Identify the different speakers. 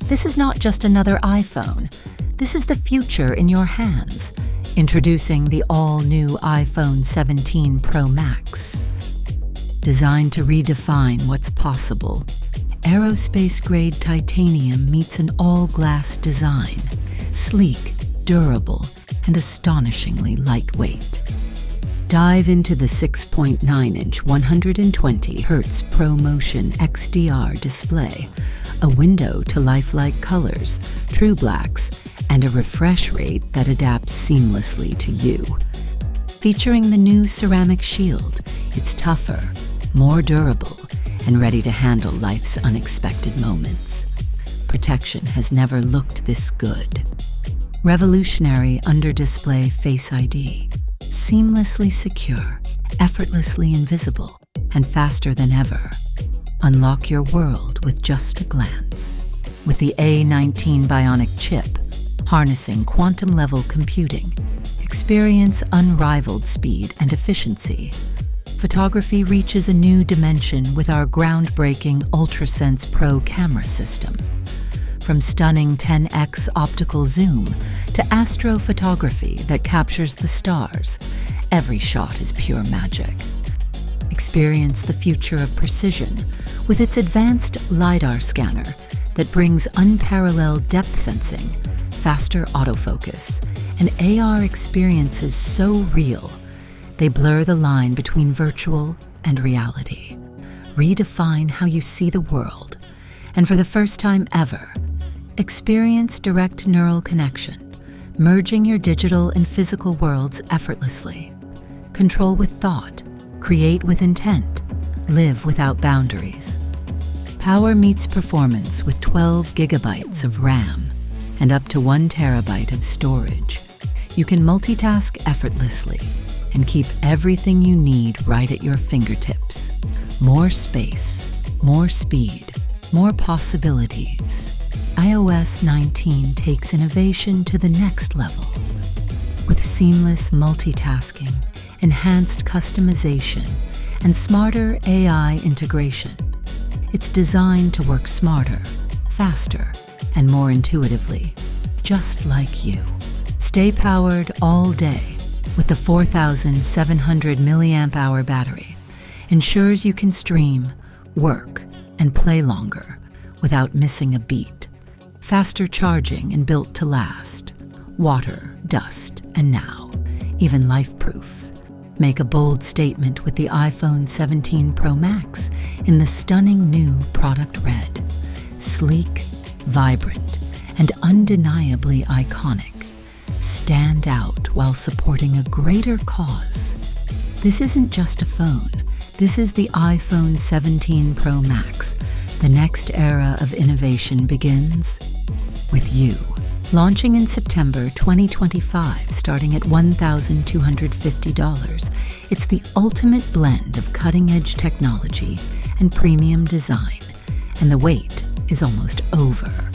Speaker 1: This is not just another iPhone. This is the future in your hands. Introducing the all-new iPhone 17 Pro Max. Designed to redefine what's possible, aerospace-grade titanium meets an all-glass design, sleek, durable, and astonishingly lightweight. Dive into the 6.9-inch 120Hz ProMotion XDR display, a window to lifelike colors, true blacks, and a refresh rate that adapts seamlessly to you. Featuring the new ceramic shield, it's tougher, more durable, and ready to handle life's unexpected moments. Protection has never looked this good. Revolutionary under-display Face ID. Seamlessly secure, effortlessly invisible, and faster than ever. Unlock your world with just a glance. With the A19 Bionic chip, harnessing quantum-level computing, experience unrivaled speed and efficiency. Photography reaches a new dimension with our groundbreaking UltraSense Pro camera system. From stunning 10x optical zoom to astrophotography that captures the stars, every shot is pure magic. Experience the future of precision with its advanced LiDAR scanner that brings unparalleled depth sensing, faster autofocus, and AR experiences so real, they blur the line between virtual and reality. Redefine how you see the world, and for the first time ever, experience direct neural connection, merging your digital and physical worlds effortlessly. Control with thought, create with intent, live without boundaries. Power meets performance with 12 gigabytes of RAM and up to 1 terabyte of storage. You can multitask effortlessly and keep everything you need right at your fingertips. More space, more speed, more possibilities. iOS 19 takes innovation to the next level. With seamless multitasking, enhanced customization, and smarter AI integration, it's designed to work smarter, faster, and more intuitively, just like you. Stay powered all day with the 4,700 milliamp-hour battery. Ensures you can stream, work, and play longer without missing a beat. Faster charging and built to last. Water, dust, and now, even life-proof. Make a bold statement with the iPhone 17 Pro Max in the stunning new product red. Sleek, vibrant, and undeniably iconic. Stand out while supporting a greater cause. This isn't just a phone. This is the iPhone 17 Pro Max. The next era of innovation begins with you. Launching in September 2025, starting at $1,250, it's the ultimate blend of cutting-edge technology and premium design, and the wait is almost over.